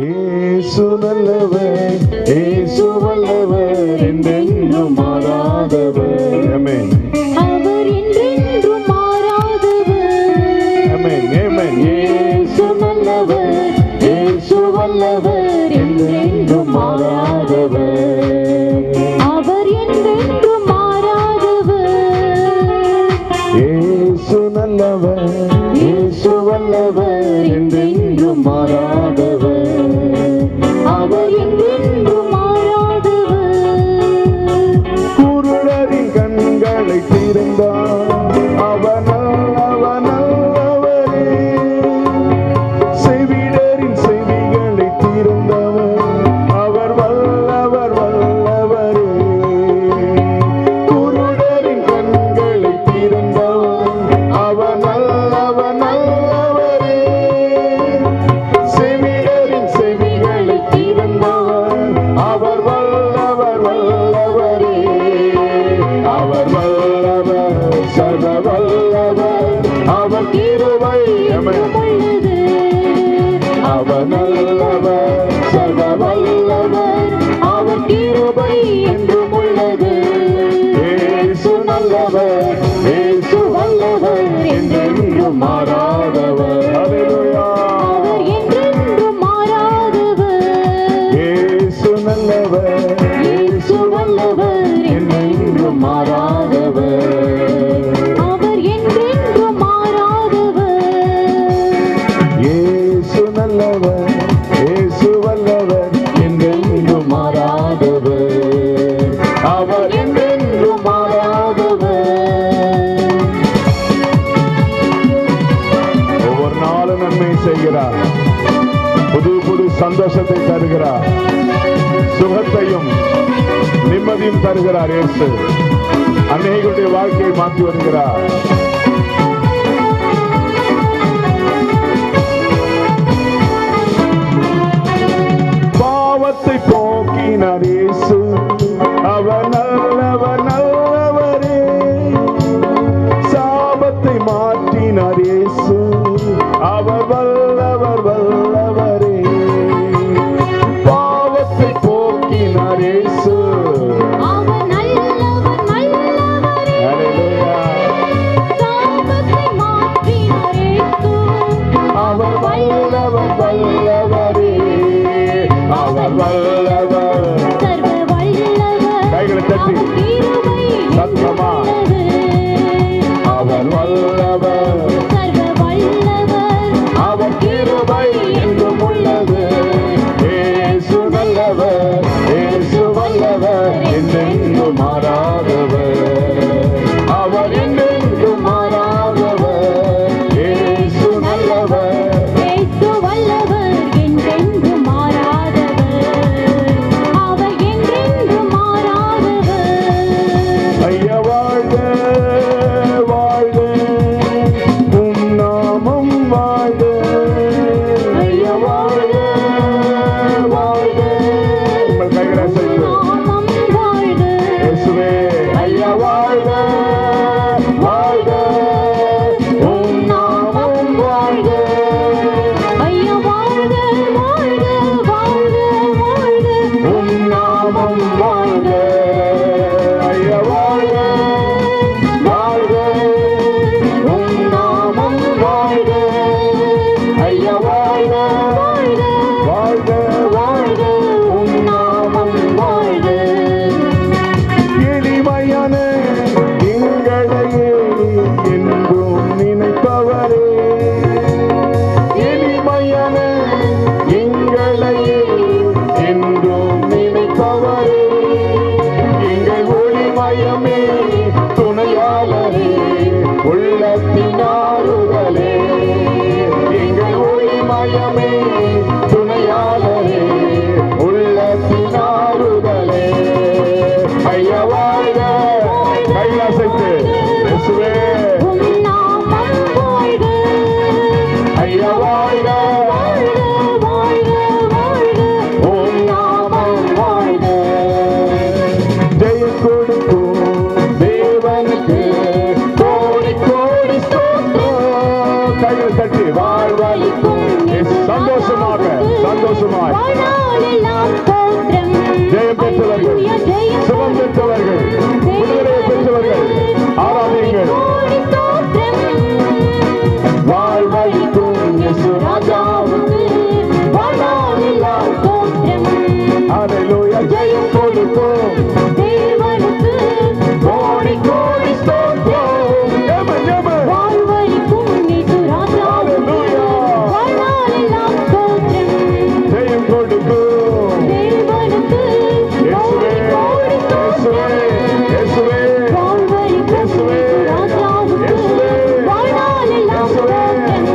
இயேசு நல்லவர், இயேசு வல்லவர், என்றென்றும் மாறாதவர். ஆமென். அவர் என்றென்றும் மாறாதவர். ஆமென், ஆமென். இயேசு நல்லவர், இயேசு வல்லவர், என்றென்றும் மாறாதவர். அவர் என்றென்றும் மாறாதவர். இயேசு நல்லவர், இயேசு வல்லவர், என்றென்றும் மாறாதவர். அவர் என்றென்றும் மாறாதவர். குருடரின் கண்களை திறந்தார், அவர் நல்லவரே. செவிடரின் செவிகளை திறந்தவர், அவர் வல்லவர் வல்லவரே. குருடரின் கண்களை திறந்தவர், அவர் நல்லவர் நல்லவரே. செவிடரின் செவிகளை திறந்தவர், அவர் வல்லவர் வல்லவரே. அவர் வல்லவர், சர்வ வல்லவர், அவர் கிருபை உள்ளது. அவர் நல்லவர், சர்வ வல்லவர், அவர் கிருபை என்றும் உள்ளது. இயேசு நல்லவர், இயேசு வல்லவர், என்றென்றும் மாறாதவர். ஹல்லேலூயா. அவர் என்றென்றும் மாறாதவர். இயேசு நல்லவர், இயேசு வல்லவர், என்றென்றும் மாறாதவர். அவர் என்றென்றும் மாறாதவர். இயேசு நல்லவர், இயேசு வல்லவர், என்றென்றும் மாறாதவர். அவர் என்றென்றும் மாறாதவர். ஒவ்வொரு நாளும் நன்மை செய்கிறார். புது புது சந்தோஷத்தை தருகிறார். சுகத்தையும் நிம்மதியும் தருகிறார். இயேசு அநேகருடைய வாழ்க்கையை மாற்றி வருகிறார். பாவத்தை போக்கினார் இயேசு, அவர் நல்லவர் நல்லவரே. சாபத்தை மாற்றினார் இயேசு, அவர் வல்லவர் வல்லவரே. பாவத்தை போக்கினார் இயேசு, அவர் நல்லவர் நல்லவரே. ஹல்லேலூயா. சாபத்தை மாற்றினார் இயேசு, அவர் வல்லவர் வல்லவரே. அவர் வல்லவர். சர்வ வல்லவர், கைகளை தட்டி அவர் கிருபை சத்தமா. உள்ளது. அவர் வல்லவர், சர்வ வல்லவர், அவர் கிருபை என்றும் உள்ளது. இயேசு நல்லவர், இயேசு வல்லவர், என்றென்றும் மாறாதவர். அவர் என்றென்றும் மாறாதவர். இயேசு நல்லவர், இயேசு வல்லவர், என்றென்றும் மாறாதவர். அவர் என்றென்றும் மாறாதவர். ஐயா வாழ்க வாழ்க, உம் நாமம் வாழ்க. ஐயா வாழ்க வாழ்க. உங்கள் கைகளை அசைத்து நாமம் வாழ்க. இயேசுவே. ஐயா வாழ்க வாழ்க, உம் நாமம் வாழ்க. ஐயா வாழ்க வாழ்க வாழ்க வாழ்க. உம் நாமம் வாழ்க. ஐயா வாழ்க வாழ்க, உம் நாமம் வாழ்க. ஐயா வாழ்க வாழ்க வாழ்க, உம் நாமம் வாழ்க. எளிமையான எங்களையே என்றும் நினைப்பவரே. எளிமையான எங்களையே என்றும் நினைப்பவரே. எங்கள் ஒளிமயமே, துணையாளரே, உள்ளத்தின் ஆறுதலே. எங்கள் ஒளிமயமே, துணையாளரே, உள்ளத்தின் ஆறுதலே. ஐயா வாழ்க. கைலாசைத்து இயேசுவே. உம் நாமம் வாழ்க. ஐயா வாழ்க வாழ்க வாழ்க வாழ்க. உம் நாமம் வாழ்க. ஜெயம் கொடுக்கும் தேவனுக்கு கோடி கோடி ஸ்தோத்திரம். கையில் தட்டி வாழ்வழிக்கும். சந்தோஷமாக சந்தோஷமாய் வாழ்நாளெல்லாம் ஸ்தோத்திரம். ஜெயம் பெற்றவர்கள், அல்லேலூயா, ஜெயம் சுகம் பெற்றவர்கள், விடுதலை பெற்றவர்கள் ஆராதியுங்கள். கோடி ஸ்தோத்திரம். வாழ்வழிக்கும் இயேசு ராஜாவுக்கு வாழ்நாளெல்லாம் ஸ்தோத்திரம். ஹalleluya ஜெயம் கொடுக்கும் தேவனுக்கு கோடி கோடி ஸ்தோத்திரம். ஆமென் ஆமென். வாழ்வழிக்கும் இயேசு ராஜாவுக்கு ஹalleluya வாழ்நாளெல்லாம் ஸ்தோத்திரம். ஜெயம் கொடுக்கும் தேவனுக்கு இயேசுவே கோடி இயேசுவே இயேசுவே வாழ்வழிக்கும் இயேசு ராஜாவுக்கு வாழ்நாளெல்லாம் ஸ்தோத்திரம்.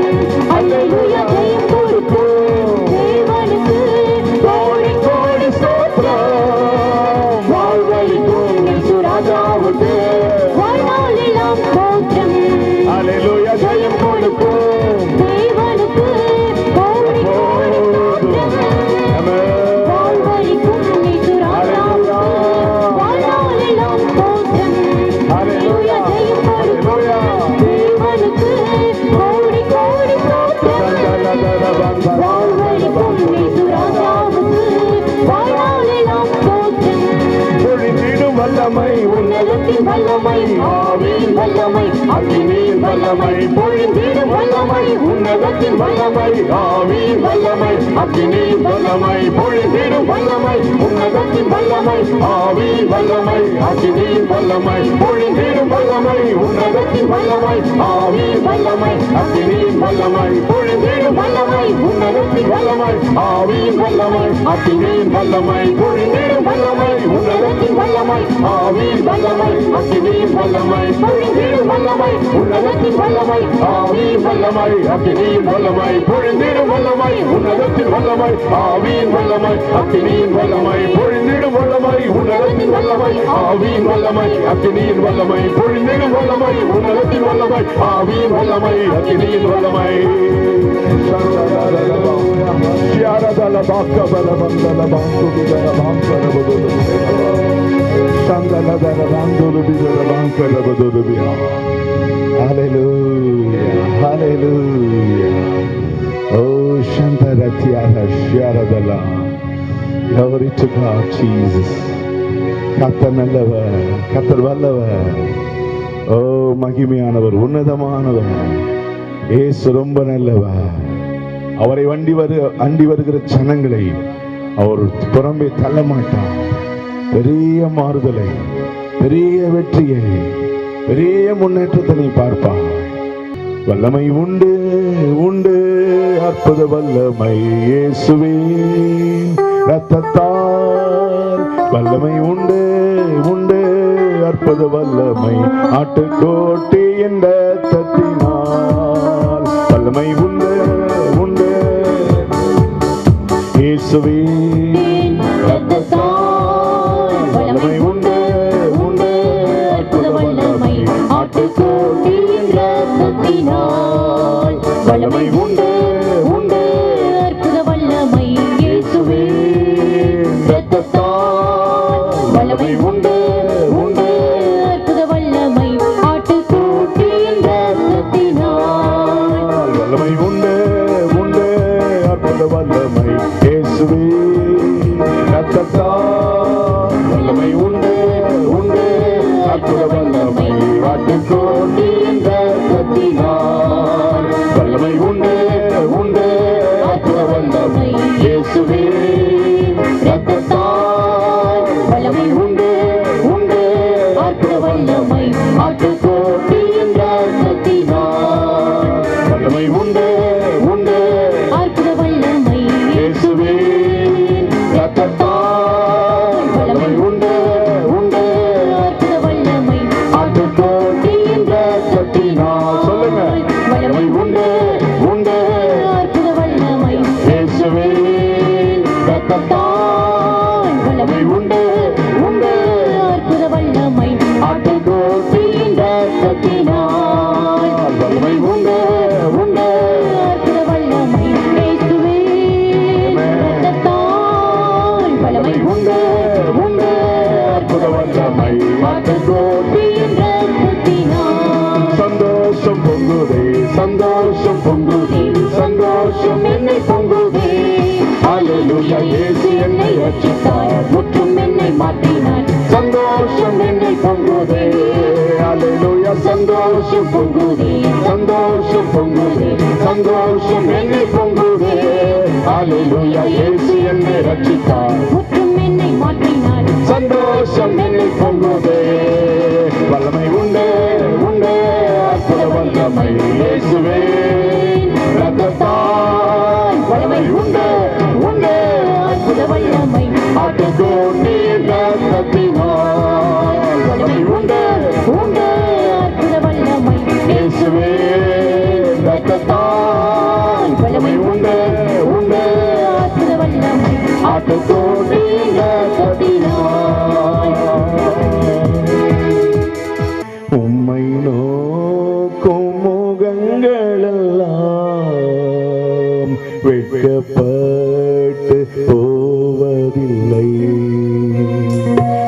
அல்லேலூயா, ஜெயம் கொடுக்கும் தேவனுக்கு கோடி கோடி ஸ்தோத்திரம். வாழ்வழிக்கும் இயேசு ராஜாவுக்கு வாழ்நாளெல்லாம் ஸ்தோத்திரம். ஹalleluya ஜெயம் கொடுக்கும் தேவனுக்கு கோடி கோடி ஸ்தோத்திரம். ஆமென். வாழ்வழிக்கும் இயேசு ராஜாவுக்கு வாழ்நாளெல்லாம் ஸ்தோத்திரம். அல்லேலூயா, ஜெயம் கொடுக்கும் தேவனுக்கு கோடி கோடி ஸ்தோத்திரம். வாழ்வழிக்கும் இயேசு ராஜாவுக்கு வாழ்நாளெல்லாம் ஸ்தோத்திரம். பொழிந்திடும் வல்லமை உன்னதத்தின் வல்லமை ஆவியின் வல்லமை அக்கினியின் வல்லமை பொழிந்திடும் வல்லமை உன்னதத்தின் வல்லமை ஆவியின் வல்லமை அக்கினியின் வல்லமை பொழிந்திடும் வல்லமை உன்னதத்தின் வல்லமை ஆவியின் வல்லமை அக்கினியின் வல்லமை பொழிந்திடும் வல்லமை உன்னதத்தின் வல்லமை ஆவியின் வல்லமை அக்கினியின் வல்லமை பொழிந்திடும் வல்லமை உன்னதத்தின் வல்லமை ஆவியின் வல்லமை அக்கினியின் வல்லமை பொழிந்திடும் வல்லமை உன்னதத்தின் வல்லமை ஆவியின் வல்லமை அக்கினியின் வல்லமை பொழிந்திடும் வல்லமை உன்னதத்தின் வல்லமை ஆவியின் வல்லமை அக்கினியின் வல்லமை பொழிந்திடும் வல்லமை உன்னதத்தின் வல்லமை ஆவியின் வல்லமை அக்கினியின் வல்லமை பொழிந்திடும் வல்லமை உன்னதத்தின் வல்லமை ஆவியின் வல்லமை அக்கினியின் வல்லமை பொழிந்திடும் வல்லமை உன்னதத்தின் வல்லமை ஆவியின் வல்லமை அக்கினியின் வல்லமை Hallelujah, hallelujah. Oh, Shantaratiyara Sharadala. Glory to God, Jesus. கர்த்தர் நல்லவர், கர்த்தர் வல்லவர். ஓ மகிமையானவர், உன்னதமானவர். இயேசு ரொம்ப நல்லவர். அவரை அண்டி வருகிற ஜனங்களை அவர் புறம்பே தள்ள மாட்டார். பெரிய மாறுதலை, பெரிய வெற்றியை, பெரிய முன்னேற்றத்தை நீ பார்ப்பாய். வல்லமை உண்டு உண்டு, அற்புத வல்லமை இயேசுவே ரத்தத்தால். வல்லமை உண்டு உண்டு, அற்புத வல்லமை ஆட்டுக்கோட்டி என்ற ரத்தத்தினால். வல்லமை உண்டு உண்டு இயேசுவே ரத்தத்தால். வல்லமை உண்டு உண்டு, அற்புத வல்லமை ஆட்டுக்கோட்டி என்ற ரத்தத்தினால். வல்லமை உண்டு உண்டு, அற்புத வல்லமை இயேசுவே ரத்தத்தால். வல்லமை உண்டு உண்டு, அற்புத வல்லமை ஆட்டுக்கோட்டி என்ற ரத்தத்தினால். வல்லமை உண்டு உண்டு, அற்புத வல்லமை இயேசுவே ரத்தத்தால். வல்லமை உண்டு உண்டு, அற்புத வல்லமை ஆட்டுக்கோட்டி என்ற ரத்தத்தினால். வல்லமை உண்டு உண்டு, அற்புத வல்லமை இயேசுவே ரத்தத்தால். வல்லமை உண்டு உண்டு, அற்புத வல்லமை ஆட்டுக்கோட்டி என்ற ரத்தத்தினால். வல்லமை உண்டு உண்டு, அற்புத வல்லமை இயேசுவே ரத்தத்தால். வல்லமை உண்டு உண்டு, அற்புத வல்லமை ஆட்டுக்கோட்டி என்ற ரத்தத்தினால். சொல்லுங்க. வல்லமை உண்டு உண்டு, அற்புத வல்லமை இயேசுவே ரத்தத்தால். வல்லமை உண்டு உண்டு, அற்புத வல்லமை ஆட்டுக்கோட்டி என்ற ரத்தத்தினால். வல்லமை உண்டு உண்டு, அற்புத வல்லமை இயேசுவே ரத்தத்தால். வல்லமை உண்டு உண்டு, அற்புத வல்லமை ஆட்டுக்கோட்டி என்ற ரத்தத்தினால். சந்தோஷம் பொங்குதே, சந்தோஷம் பொங்குதே, சந்தோஷம் என்னை பொங்குதே. அல்லேலூயா இயேசு என்னை ரட்சித்தார் முற்றும் என்னை மாற்றினார் சந்தோஷம் என்னை பொங்குதே அல்லேலூயா சந்தோஷம் பொங்குதே சந்தோஷம் பொங்குதே சந்தோஷம் என்னை பொங்குதே அல்லேலூயா இயேசு என்னை ரட்சித்தார் முற்றும் என்னை மாற்றினார் சந்தோஷம் என்னை பொங்குதே வல்லமை உண்டு உண்டு அற்புத வல்லமை இயேசுவே ரத்தத்தால் வல்லமை உண்டு உண்டு அற்புத வல்லமை ஆட்டுக்கோட்டி ரத்தத்தினால் வல்லமை உண்டு உண்டு அற்புத வல்லமை இயேசுவே ரத்தத்தால் வல்லமை உண்டு உண்டு அற்புத வல்லமை ஆட்டுக்கோட்டி ரத்தத்தினால் உம்மை நோக்கும் முகங்களெல்லாம் வெட்கப்பட்டு போவதில்லை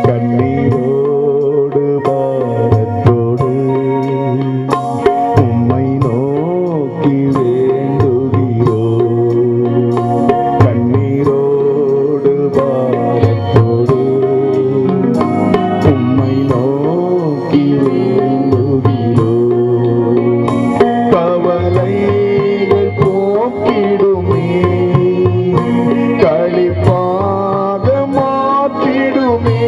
கண்ணீரோடு பாரத்தோடு உம்மை நோக்கி வேண்டுகிறோ கண்ணீரோடு பாரத்தோடு உம்மை நோக்கி வேண்டுகிறோ கவலைகள் போக்கிடுமே களிப்பாக மாற்றிடுமே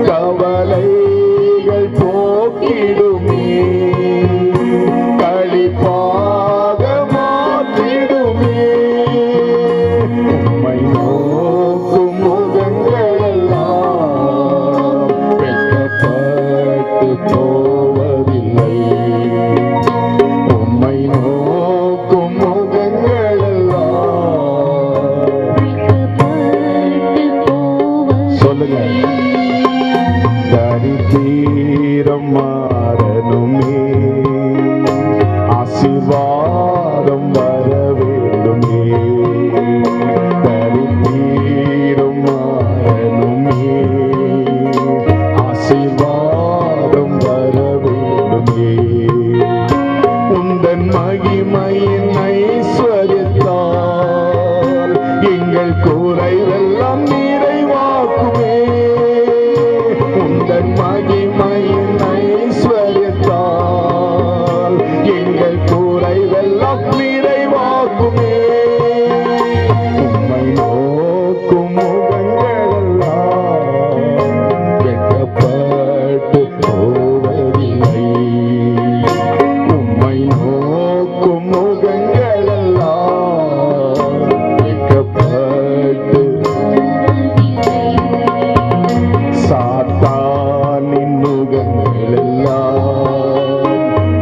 கவலைகள் போக்கிடுமே களிப்பாக மாற்றிடுமே உம்மை நோக்கும் முகங்களெல்லாம் வெட்கப்பட்டு போவதில்லை உம்மை நோக்கும் முகங்களெல்லாம் சொல்லுங்க தரித்திரம் மாறணுமே ஆசீர்வாதம் வர வேண்டுமே தரித்திரம் மாறணுமே ஆசீர்வாதம் வர வேண்டுமே உந்தன் மகிமையின் ஐஸ்வர்யத்தால் எங்கள் குறைவெல்லாம் நிறைவாக்குமே உந்தன் மகிமையின் ஐஸ்வர்யத்தால் எங்கள் குறைவெல்லாம் நிறைவாக்குமே உம்மை நோக்கும் முகங்களெல்லாம் வெட்கப்பட்டு போவதில்லை உம்மை நோக்கும் முகங்களெல்லாம் வெட்கப்பட்டு சாத்தானின் நுகங்களெல்லாம்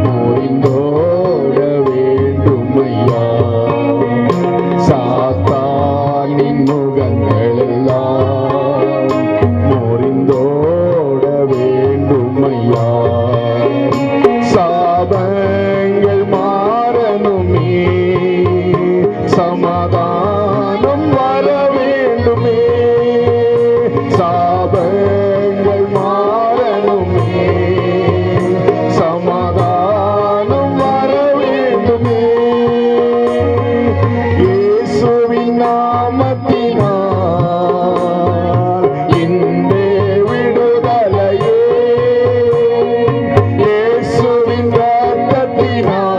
நோய்ந்தோட வேண்டுமையா சாத்தானின் நுகங்களெல்லாம் நோய்ந்தோட வேண்டுமையா சாபங்கள் மாறணுமே சமாதானம் வர வேண்டுமே சாபங்கள் மாறணுமே சமாதானம் வர வேண்டுமே இயேசுவின் நாமத்தினால் இன்றே விடுதலையே இயேசுவின் ரத்தத்தினால்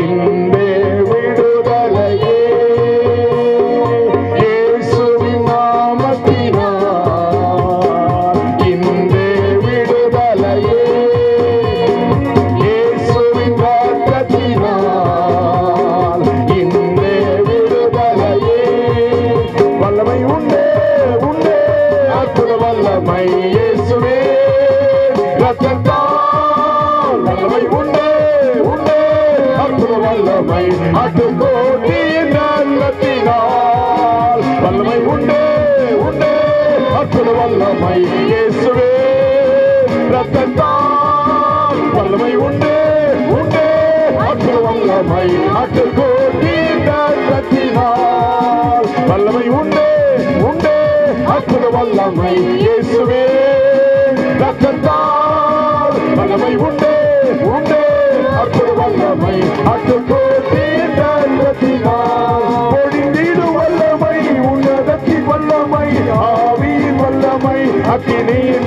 இன்றே விடுதலையே இயேசுவின் நாமத்தினால் இன்றே விடுதலையே இயேசுவின் ரத்தத்தினால் இன்றே விடுதலையே வல்லமை உண்டே உண்டே அற்புத வல்லமை இயேசுவே ரத்தத்தால் வல்லமை உண்டே உண்டே அற்புத வல்லமை ஆட்டுக்கோட்டியின் ரத்தத்தினால் வல்லமை உண்டே உண்டே அற்புத வல்லமை இயேசுவே ரத்தத்தால் வல்லமை உண்டே உண்டே அற்புத வல்லமை ஆட்டுக்கோட்டியின் ரத்தத்தினால் வல்லமை உண்டே உண்டே அற்புத வல்லமை இயேசுவே ரத்தத்தால் வல்லமை உண்டே உண்டே அற்புத வல்லமை ஆட்டுக்கோட்டியின் ரத்தத்தினால்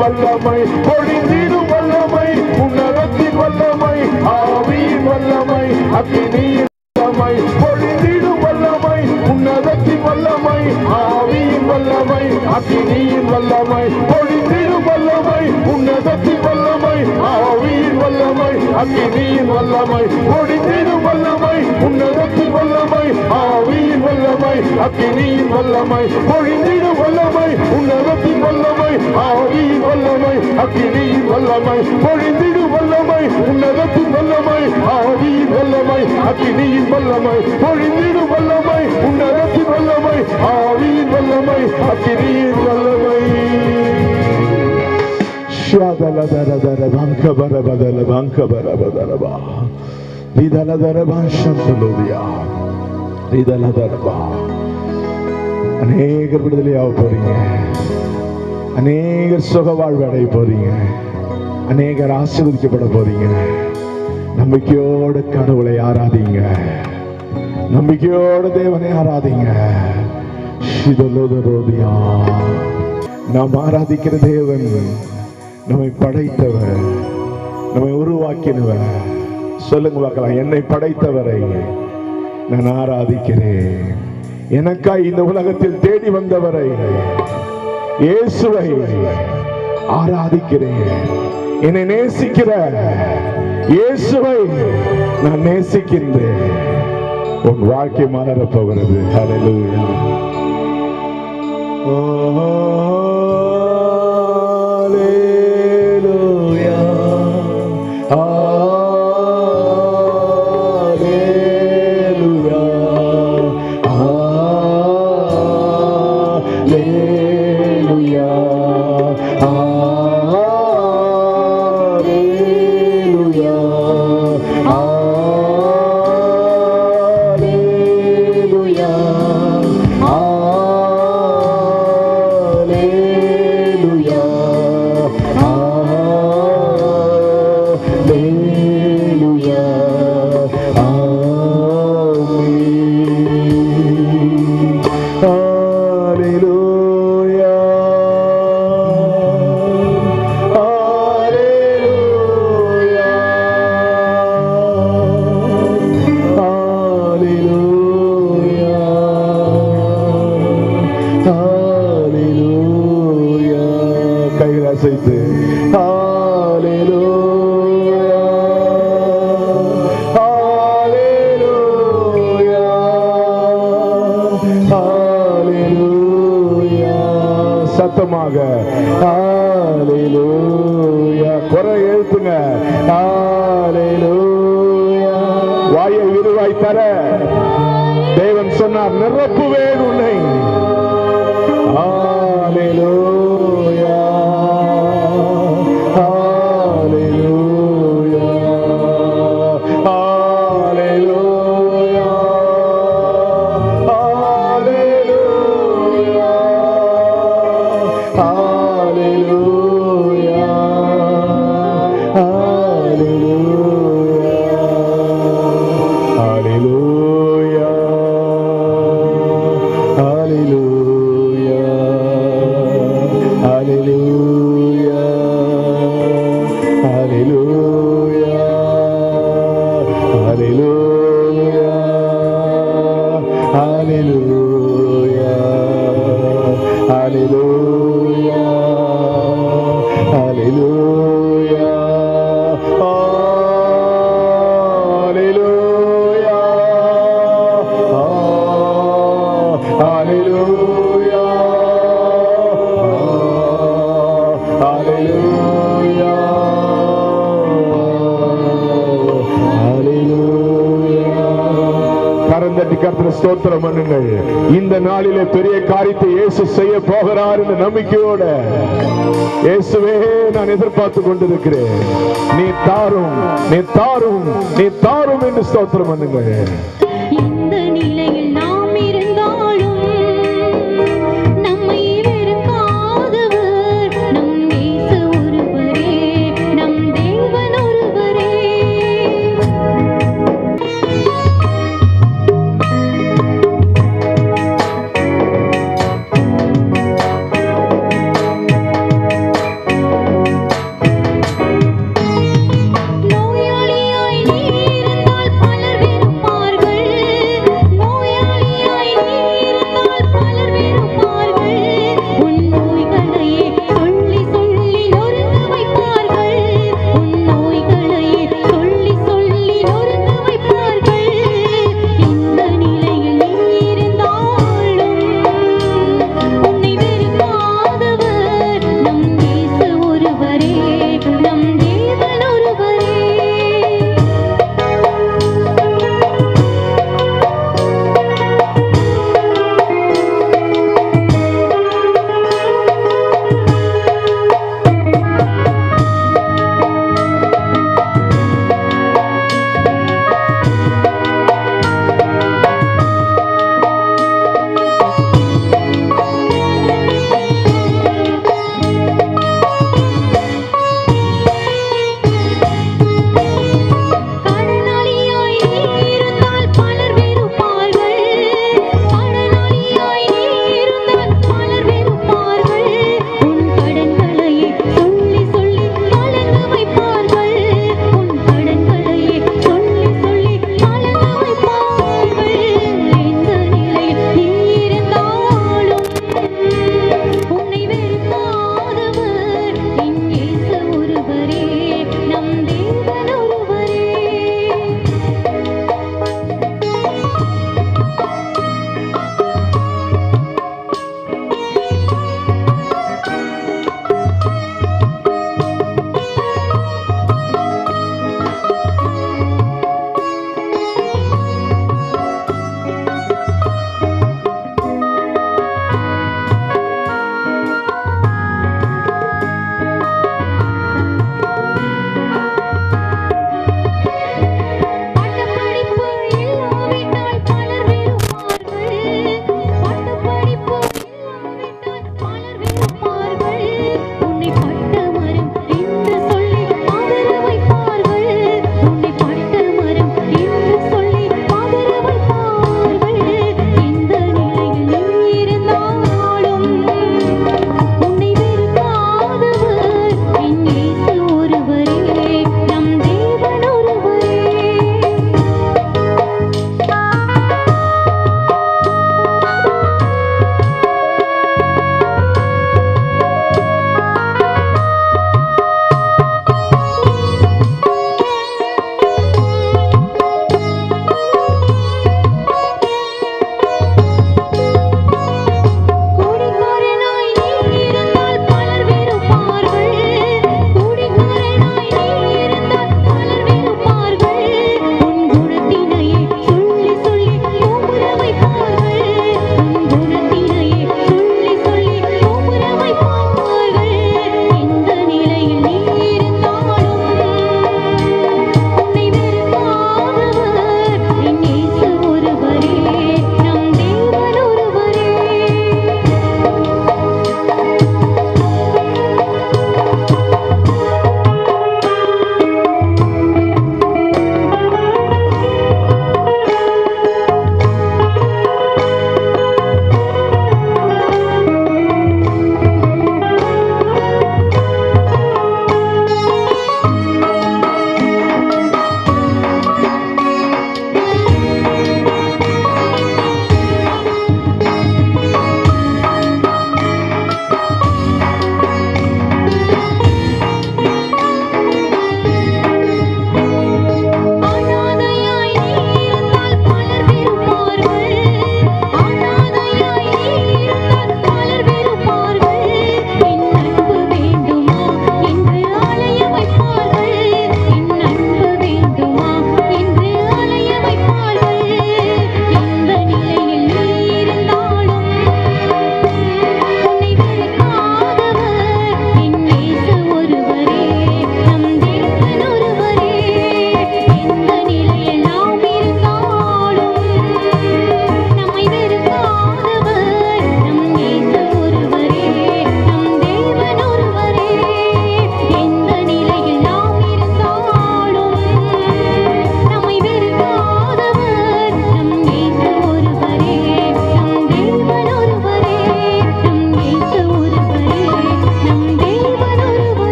வல்லமை பொழிந்திடும் வல்லமை உன்னதத்தின் வல்லமை ஆவியின் வல்லமை அக்கினியின் வல்லமை பொழிந்திடும் வல்லமை உன்னதத்தின் வல்லமை ஆவியின் வல்லமை அக்கினியின் வல்லமை பொழிந்திடும் வல்லமை உன்னதத்தின் வல்லமை ஆவியின் வல்லமை அக்கினியின் வல்லமை பொழிந்திடும் வல்லமை உன்னதத்தின் வல்லமை ஆவியின் வல்லமை அக்கினியின் வல்லமை பொழிந்திடும் வல்லமை உன்னதத்தின் வல்லமை ஆவியின் வல்லமை அக்கினியின் வல்லமை பொழிந்திடும் வல்லமை உன்னதத்தின் வல்லமை ஆவியின் வல்லமை அக்கினியின் வல்லமை பொழிந்திடும் வல்லமை உன்னதத்தின் வல்லமை ஆவியின் வல்லமை அக்கினியின் வல்லமை ஷாதலதரதர பங்கபரபதல பங்கபரபதலபா ரிதலதரபா ஷந்தலோதியா ரிதலதரபா. அநேகர் விடுதலையாக போறீங்க, அநேகர் சுக வாழ்வு அடைய போறீங்க, அநேகர் ஆசீர்வதிக்கப்பட போறீங்க. நம்பிக்கையோடு கடவுளை ஆராதிங்க, நம்பிக்கையோடு தேவனை ஆராதிங்க. நாம் ஆராதிக்கிற தேவன் நம்மை படைத்தவர், நம்மை உருவாக்கினவர். சொல்லுங்க பார்க்கலாம், என்னை படைத்தவரை நான் ஆராதிக்கிறேன். எனக்காய் இந்த உலகத்தில் தேடி வந்தவரை இயேசுவை ஆராதிக்கிறேன். என்னை நேசிக்கிற இயேசுவை நான் நேசிக்கின்றேன். உன் வாழ்க்கை மாறப் போகிறது. ஹல்லேலூயா. சத்தமாக ஹல்லேலூயா. குறை எழுப்புங்க. ஹல்லேலூயா. வாயை விரிவாய் தர தேவன் சொன்னார், நிரப்புவேன் உன்னை. ஹல்லேலூயா. ஹல்லேலூயா. ஹல்லேலூயா. ஸ்தோத்திரம் பண்ணுங்கள். இந்த நாளிலே பெரிய காரியத்தை இயேசு செய்ய போகிறார் என்ற நம்பிக்கையோட, இயேசுவே நான் எதிர்பார்த்து கொண்டிருக்கிறேன், நீ தாரும், நீ தாரும், நீ தாரும் என்று ஸ்தோத்திரம் பண்ணுங்கள். இந்த நிலையில் நாம் இருந்தாலும் நம்மை வெறுக்காதவர் நம் இயேசு ஒருவரே, நம் தேவன் ஒருவரே.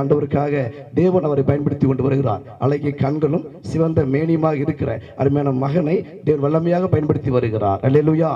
ஆண்டவருக்காக தேவன் அவரை பயன்படுத்தி கொண்டு வருகிறார். அழகிய கண்களும் சிவந்த மேனியுமாக இருக்கிற அருமையான மகனை தேவன் வல்லமையாக பயன்படுத்தி வருகிறார். அல்லேலூயா.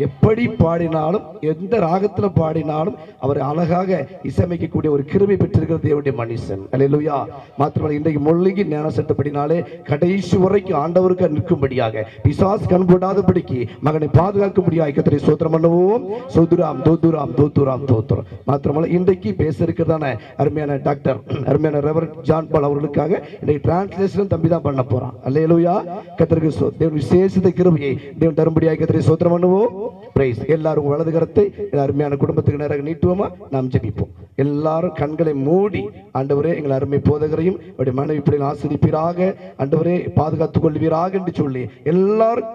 எப்படி பாடினாலும் எந்த ராகத்துல பாடினாலும் அவர் அழகாக இசையமைக்கக்கூடிய ஒரு கிருபை பெற்றிருக்கிற தேவனுடைய மனுஷன். அல்லேலூயா. மாத்திரமல்ல, இன்றைக்கு மொழிக்கு ஞான சட்டப்படினாலே கடைசி வரைக்கும் ஆண்டவருக்கு நிற்கும்படியாக, பிசாசு கண்படாதபடிக்கு மகனை பாதுகாக்கும்படியாக கர்த்தரை ஸ்தோத்திரம் பண்ணுவோம். ஸ்தோத்திரம், தோத்துராம், தோத்துராம், தோத்திரம். மாத்திரமல்ல, இன்றைக்கு பேச இருக்கிறதான அருமையான டாக்டர் அருமையான ரெவரண்ட் ஜான் பால் அவர்களுக்காக இன்றைக்கு டிரான்ஸ்லேஷன் தம்பி தான் பண்ண போறான். அல்லேலூயா. கர்த்தருக்கு தேவன் விசேஷித்த கிருபையை தேவன் தரும்படியாக கர்த்தரை ஸ்தோத்திரம் பண்ணுவோம். பிரைஸ். எல்லாரும் வலது கரத்தை அருமையான குடும்பத்துக்கு நேராக நீட்டுவோமா? நாம் ஜெபிப்போம். எல்லாரும் கண்களை மூடி, ஆண்டவரே எங்கள் அருமை போதகரையும் அவருடைய மனைவி பிள்ளைகளை ஆசீர்வதிப்பீராக, ஆண்டவரே பாதுகாத்துக் கொள்வீராக என்று சொல்லி எல்லாரும்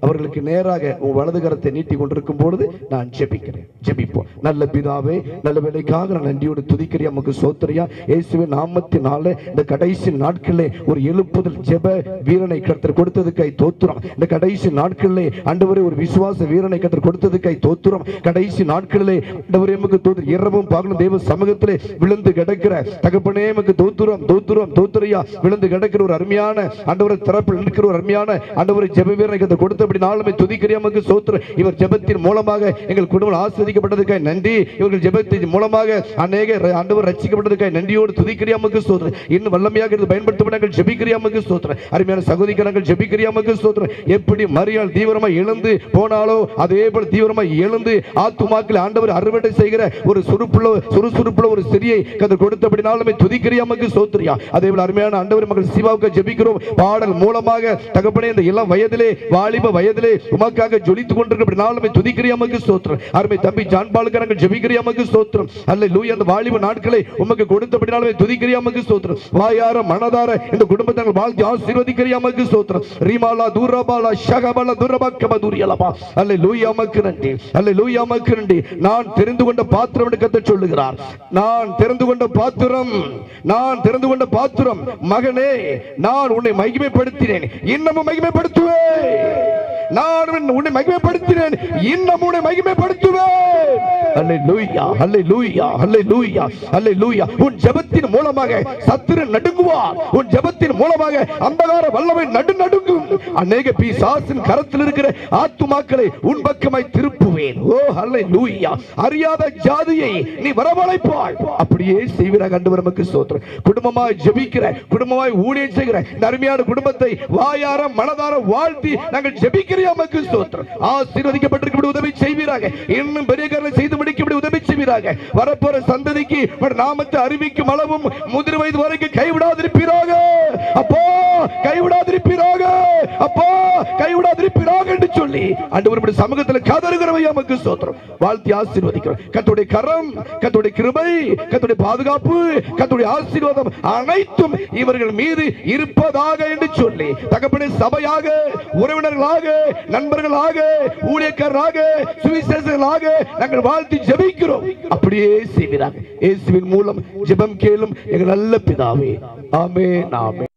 அவர்களுக்கு நேராக வலது கரத்தை நீட்டி கொண்டிருக்கும் பொழுது நான் ஜெபிக்கிறேன். ஜெபிப்போம். நல்ல பிதாவே, நல்ல வேலைக்காக நான் நன்றியோடு துதிக்கிறேன். நமக்கு சோத்திரியா இயேசுவின் நாமத்தினால இந்த கடைசி நாட்களிலே ஒரு எழுப்புதல் ஜெப வீரனை கர்த்தர் கொடுத்ததுக்காய் தோத்துறோம். இந்த கடைசி நாட்களிலே ஆண்டவரே ஒரு விசுவாச வீரனை கர்த்தர் கொடுத்ததுக்காய் தோத்துறோம். கடைசி நாட்களிலே ஆண்டவரே எமக்கு தோத்திரம், இரவும் பகலும் தேவ சமூகத்திலே விழுந்து கிடக்கிற தகப்பனே எமக்கு தோத்துறோம், தோத்துறோம், தோத்துறையா விழுந்து கிடக்கிற ஒரு அருமையான ஆண்டவரை திறப்பில் நிற்கிற ஒரு அருமையான ஆண்டவரை ஜெப வீரனை கர்த்தர் கொடுத்தபடி நாளுமே துதிக்கிறேன். எமக்கு சோத்திரம். இவர் ஜெபத்தின் மூலமாக எங்கள் குடும்பம் ஆசீர்வதிக்கப்பட்டதுக்காய் நன்றி. இவர்கள் ஜெபத்தின் மூலமாக அநேக ஆண்டவர் ரட்சிக்கப்பட்டதுக்காய் நன்றியோடு துதிக்கிறேன். எமக்கு சோத்திரம். இன்னும் வல்லமையாக இருந்து பயன்படுத்தப்படாமல் ஜெபிக்கிறேன். எமக்கு சோத்திரம். அருமையான சகோதரிகள் ஜெபிக்கிறேன். எமக்கு சோத்திரம். எப்படி மரியாள் தீவிரமாக எழுந்து போனாலோ அதே போல தீவிரமாக எழுந்து ஆத்துமாக்களை ஆண்டவர் அறுவடை செய்கிற ஒரு சுறுசுறுப்புள்ள ஒரு சிறியை கர்த்தர் கொடுத்தபடினாலுமே துதிக்கிறேன். எமக்கு சோத்திரியா. அதே போல அருமையான ஆண்டவர் மகள் சிவாவுக்கு ஜெபிக்கிறோம். பாடல் மூலமாக தகப்பனே இந்த இளம் வயதிலே வாலிப வயதிலே உமக்காக ஜொலித்துக் கொண்டிருக்கிறபடினாலுமே துதிக்கிறேன். எமக்கு சோத்திரம். அருமை தம்பி ஜான் பாலுக்கு நாங்கள் ஜெபிக்கிறேன். எமக்கு சோத்திரம். அல்லேலூயா. அந்த வாலிப நாட்களை உமக்கு கொடுத்தபடினாலுமே துதிக்கிறேன். எமக்கு சோத்திரம். வாயார மனதார இந்த குடும்பத்தை வாழ்த்தி ஆசீர்வதிக்கிறேன். எமக்கு சோத்திரம். ரீமாலா தூரபாலா ஷகபல துரபக்கபதுரியலபா. அல்லேலூயா. எமக்கு நன்றி. அல்லேலூயா. எமக்கு நன்றி. நான் தெரிந்து கொண்ட பாத்திரம் என்று கர்த்தர் சொல்லுகிறார். நான் தெரிந்து கொண்ட பாத்திரம், நான் தெரிந்து கொண்ட பாத்திரம். மகனே, நான் உன்னை மகிமைப்படுத்தினேன், இன்னமும் மகிமைப்படுத்துவேன். நான் உன்னை மகிமைப்படுத்தினேன், இன்னமும் உன்னை மகிமைப்படுத்துவேன். அல்லேலூயா, அல்லேலூயா, அல்லேலூயா, அல்லேலூயா. உன் ஜெபத்தின் மூலமாக சத்துரு நடுங்குவார். உன் ஜெபத்தின் மூலமாக அந்தகார வல்லமை நடுங்கும். அநேக பிசாசின் கரத்தில் இருக்கிற ஆத்துமாக்களை உன் பக்கமாய் திருப்புவேன். ஓ அல்லேலூயா. அறியாத ஜாதியை நீ வரவழைப்பாய். அப்படியே செய்வீராக. ஆண்டவர் நமக்கு ஸ்தோத்திரம். குடும்பமாய் ஜெபிக்கிற, குடும்பமாய் ஊழியம் செய்கிற இந்த அருமையான குடும்பத்தை வாயார மனதார வாழ்த்தி நாங்கள் ஜெபிக்கிறோம். நமக்கு ஸ்தோத்திரம். ஆசீர்வதிக்கப்பட்டிருக்க உதவி செய்வீராக. இன்னும் பெரிய காரியங்களை செய்து முடிக்க உதவி செய்வீராக. வரப்போற சந்ததிக்கு நாமத்தை அறிவிக்கும் அளவும் முதிர் வயது வரைக்கும் கைவிடாதிருப்பீராக. அப்போ கைவிடாதிருப்பீராக. அப்போ கைவிடாதிருப்பீராக என்று சொல்லி ஆண்டவர் சமூகத்தில் கதறுகிறவை நமக்கு ஸ்தோத்திரம். வாழ்த்தி ஆசீர்வதிக்கிறோம். கர்த்தருடைய கரம், கர்த்தருடைய கிருபை, கர்த்தருடைய பாதுகாப்பு, கர்த்தருடைய ஆசீர்வாதம் அனைத்தும் இவர்கள் மீது இருப்பதாக என்று சொல்லி தகப்பனே சபையாக, உறவினர்களாக, நண்பர்களாக, ஊழியக்காரராக, சுவிசேஷகர்களாக நாங்கள் வாழ்த்தி ஜெபிக்கிறோம். அப்படியே செய்வீராக. இயேசுவின் மூலம் ஜெபம் கேளும் எங்கள் நல்ல பிதாவே. ஆமென், ஆமென்.